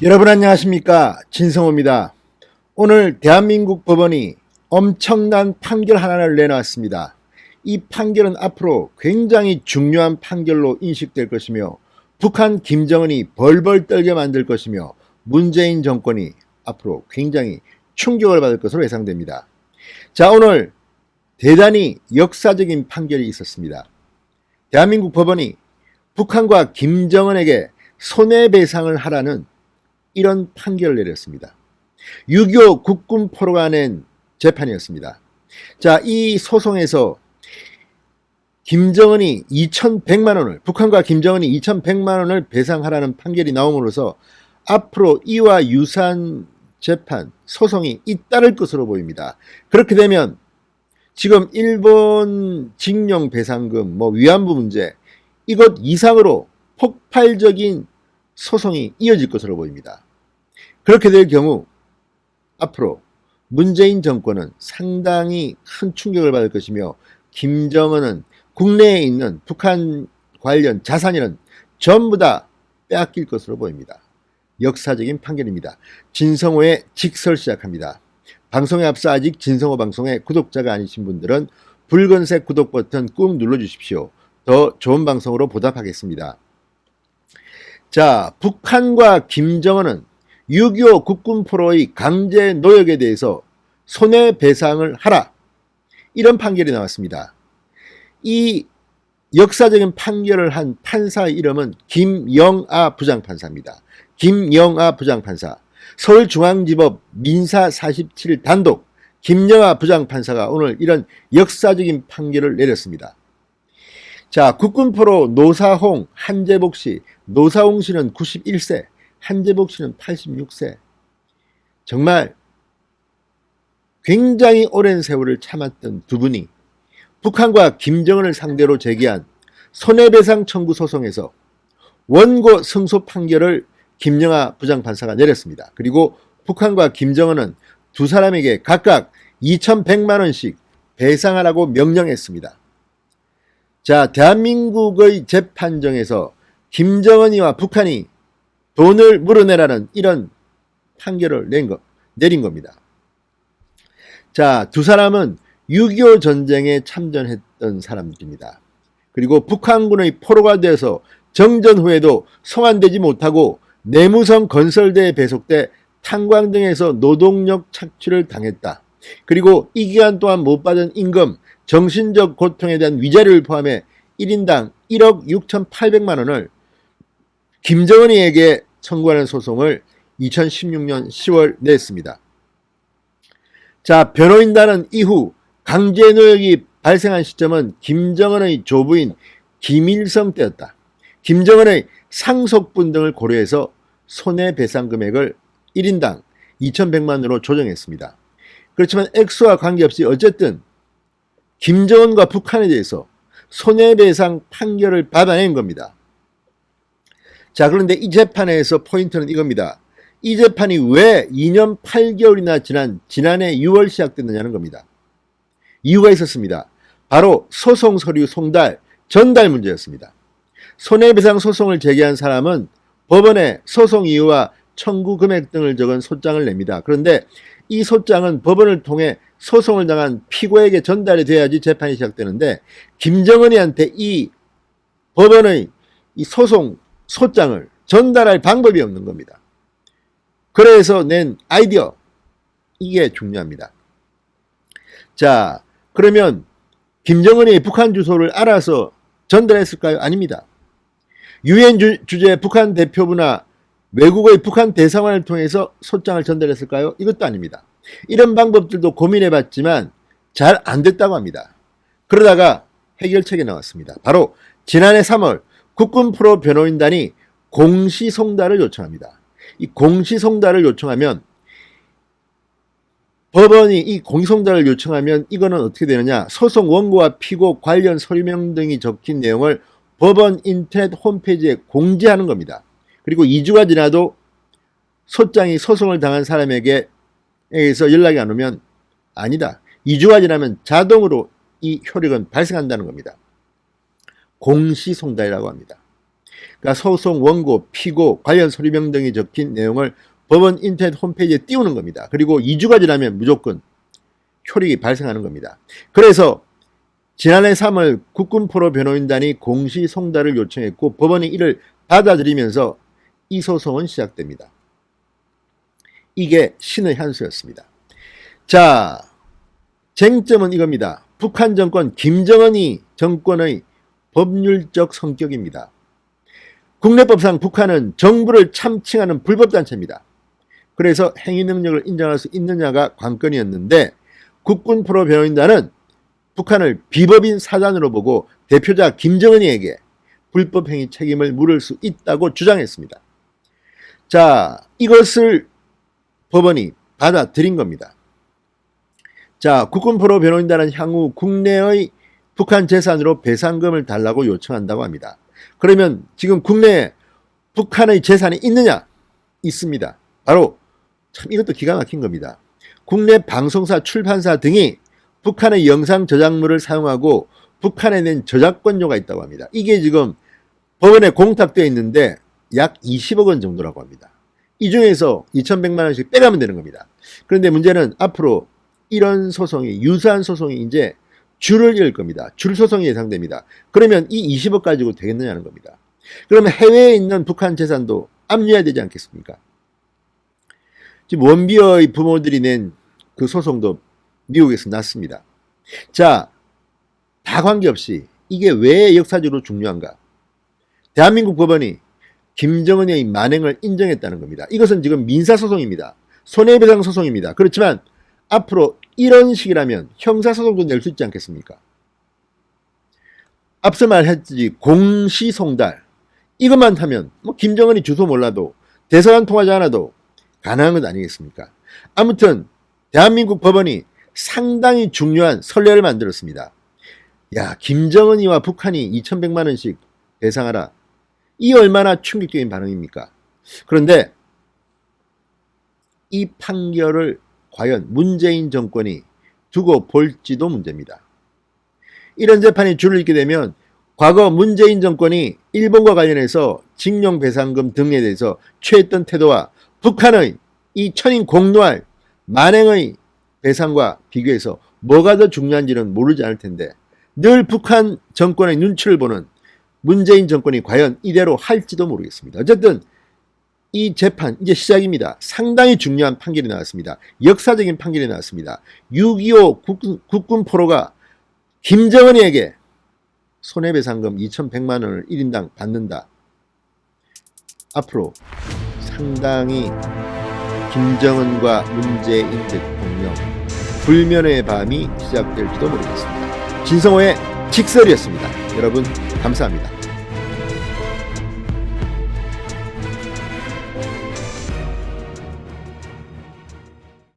여러분 안녕하십니까, 진성호입니다. 오늘 대한민국 법원이 엄청난 판결 하나를 내놨습니다. 이 판결은 앞으로 굉장히 중요한 판결로 인식될 것이며 북한 김정은이 벌벌 떨게 만들 것이며 문재인 정권이 앞으로 굉장히 충격을 받을 것으로 예상됩니다. 자, 오늘 대단히 역사적인 판결이 있었습니다. 대한민국 법원이 북한과 김정은에게 손해배상을 하라는 이런 판결을 내렸습니다. 6.25 국군 포로가 낸 재판이었습니다. 자, 이 소송에서 김정은이 2,100만 원을, 북한과 김정은이 2,100만 원을 배상하라는 판결이 나옴으로써 앞으로 이와 유사한 재판, 소송이 잇따를 것으로 보입니다. 그렇게 되면 지금 일본 징용 배상금, 위안부 문제, 이것 이상으로 폭발적인 소송이 이어질 것으로 보입니다. 그렇게 될 경우 앞으로 문재인 정권은 상당히 큰 충격을 받을 것이며 김정은은 국내에 있는 북한 관련 자산이는 전부 다 빼앗길 것으로 보입니다. 역사적인 판결입니다. 진성호의 직설 시작합니다. 방송에 앞서 아직 진성호 방송의 구독자가 아니신 분들은 붉은색 구독 버튼 꾹 눌러주십시오. 더 좋은 방송으로 보답하겠습니다. 자, 북한과 김정은은 6.25 국군 포로의 강제 노역에 대해서 손해배상을 하라, 이런 판결이 나왔습니다. 이 역사적인 판결을 한 판사의 이름은 김영아 부장판사입니다. 김영아 부장판사, 서울중앙지법 민사 47 단독 김영아 부장판사가 오늘 이런 역사적인 판결을 내렸습니다. 자, 국군포로 노사홍, 한재복 씨, 노사홍 씨는 91세, 한재복 씨는 86세. 정말 굉장히 오랜 세월을 참았던 두 분이 북한과 김정은을 상대로 제기한 손해배상 청구 소송에서 원고 승소 판결을 김영아 부장판사가 내렸습니다. 그리고 북한과 김정은은 두 사람에게 각각 2,100만 원씩 배상하라고 명령했습니다. 자, 대한민국의 재판정에서 김정은이와 북한이 돈을 물어내라는 이런 판결을 내린 겁니다. 자, 두 사람은 6.25 전쟁에 참전했던 사람들입니다. 그리고 북한군의 포로가 되어서 정전 후에도 송환되지 못하고 내무성 건설대에 배속돼 탄광 등에서 노동력 착취를 당했다. 그리고 이 기간 동안 못 받은 임금, 정신적 고통에 대한 위자료를 포함해 1인당 1억 6,800만 원을 김정은이에게 청구하는 소송을 2016년 10월 냈습니다. 자, 변호인단은 이후 강제노역이 발생한 시점은 김정은의 조부인 김일성 때였다. 김정은의 상속분 등을 고려해서 손해배상 금액을 1인당 2,100만 원으로 조정했습니다. 그렇지만 액수와 관계없이 어쨌든 김정은과 북한에 대해서 손해배상 판결을 받아낸 겁니다. 자, 그런데 이 재판에서 포인트는 이겁니다. 이 재판이 왜 2년 8개월이나 지난 지난해 6월 시작됐느냐는 겁니다. 이유가 있었습니다. 바로 소송 서류 송달, 전달 문제였습니다. 손해배상 소송을 제기한 사람은 법원에 소송 이유와 청구 금액 등을 적은 소장을 냅니다. 그런데 이 소장은 법원을 통해 소송을 당한 피고에게 전달이 돼야지 재판이 시작되는데 김정은이한테 이 법원의 이 소송 소장을 전달할 방법이 없는 겁니다. 그래서 낸 아이디어, 이게 중요합니다. 자, 그러면 김정은이 북한 주소를 알아서 전달했을까요? 아닙니다. 유엔 주재 북한 대표부나 외국의 북한 대사관을 통해서 소장을 전달했을까요? 이것도 아닙니다. 이런 방법들도 고민해봤지만 잘 안 됐다고 합니다. 그러다가 해결책이 나왔습니다. 바로 지난해 3월 국군프로 변호인단이 공시송달을 요청합니다. 이 공시송달을 요청하면 법원이 이 공시송달을 요청하면 이거는 어떻게 되느냐, 소송 원고와 피고 관련 서류명 등이 적힌 내용을 법원 인터넷 홈페이지에 공지하는 겁니다. 그리고 2주가 지나도 소장이 소송을 당한 사람에게서 연락이 안 오면 아니다, 2주가 지나면 자동으로 이 효력은 발생한다는 겁니다. 공시송달이라고 합니다. 그러니까 소송 원고, 피고, 관련 서류명 등이 적힌 내용을 법원 인터넷 홈페이지에 띄우는 겁니다. 그리고 2주가 지나면 무조건 효력이 발생하는 겁니다. 그래서 지난해 3월 국군포로 변호인단이 공시 송달을 요청했고 법원이 이를 받아들이면서 이 소송은 시작됩니다. 이게 신의 한 수였습니다. 자, 쟁점은 이겁니다. 북한 정권 김정은이 정권의 법률적 성격입니다. 국내법상 북한은 정부를 참칭하는 불법단체입니다. 그래서 행위 능력을 인정할 수 있느냐가 관건이었는데 국군포로 변호인단은 북한을 비법인 사단으로 보고 대표자 김정은이에게 불법행위 책임을 물을 수 있다고 주장했습니다. 자, 이것을 법원이 받아들인 겁니다. 자, 국군포로 변호인단은 향후 국내의 북한 재산으로 배상금을 달라고 요청한다고 합니다. 그러면 지금 국내에 북한의 재산이 있느냐? 있습니다. 바로 참 이것도 기가 막힌 겁니다. 국내 방송사, 출판사 등이 북한의 영상 저작물을 사용하고 북한에 낸 저작권료가 있다고 합니다. 이게 지금 법원에 공탁되어 있는데 약 20억 원 정도라고 합니다. 이 중에서 2,100만 원씩 빼가면 되는 겁니다. 그런데 문제는 앞으로 이런 소송이, 유사한 소송이 이제 줄을 이을 겁니다. 줄 소송이 예상됩니다. 그러면 이 20억 가지고 되겠느냐는 겁니다. 그러면 해외에 있는 북한 재산도 압류해야 되지 않겠습니까? 지금 원비어의 부모들이 낸 그 소송도 미국에서 났습니다. 자, 다 관계없이 이게 왜 역사적으로 중요한가? 대한민국 법원이 김정은의 만행을 인정했다는 겁니다. 이것은 지금 민사소송입니다. 손해배상 소송입니다. 그렇지만 앞으로 이런 식이라면 형사소송도 낼 수 있지 않겠습니까? 앞서 말했듯이 공시송달 이것만 하면 뭐 김정은이 주소 몰라도 대사관 통하지 않아도 가능한 것 아니겠습니까? 아무튼 대한민국 법원이 상당히 중요한 선례를 만들었습니다. 야, 김정은이와 북한이 2,100만 원씩 배상하라. 이 얼마나 충격적인 반응입니까? 그런데 이 판결을 과연 문재인 정권이 두고 볼지도 문제입니다. 이런 재판이 줄을 잇게 되면 과거 문재인 정권이 일본과 관련해서 징용배상금 등에 대해서 취했던 태도와 북한의 이 천인 공노할 만행의 배상과 비교해서 뭐가 더 중요한지는 모르지 않을 텐데 늘 북한 정권의 눈치를 보는 문재인 정권이 과연 이대로 할지도 모르겠습니다. 어쨌든 이 재판 이제 시작입니다. 상당히 중요한 판결이 나왔습니다. 역사적인 판결이 나왔습니다. 6.25 국군포로가 김정은이에게 손해배상금 2,100만 원을 1인당 받는다. 앞으로 상당히 김정은과 문재인 대통령 불면의 밤이 시작될지도 모르겠습니다. 진성호의 직설이었습니다. 여러분 감사합니다.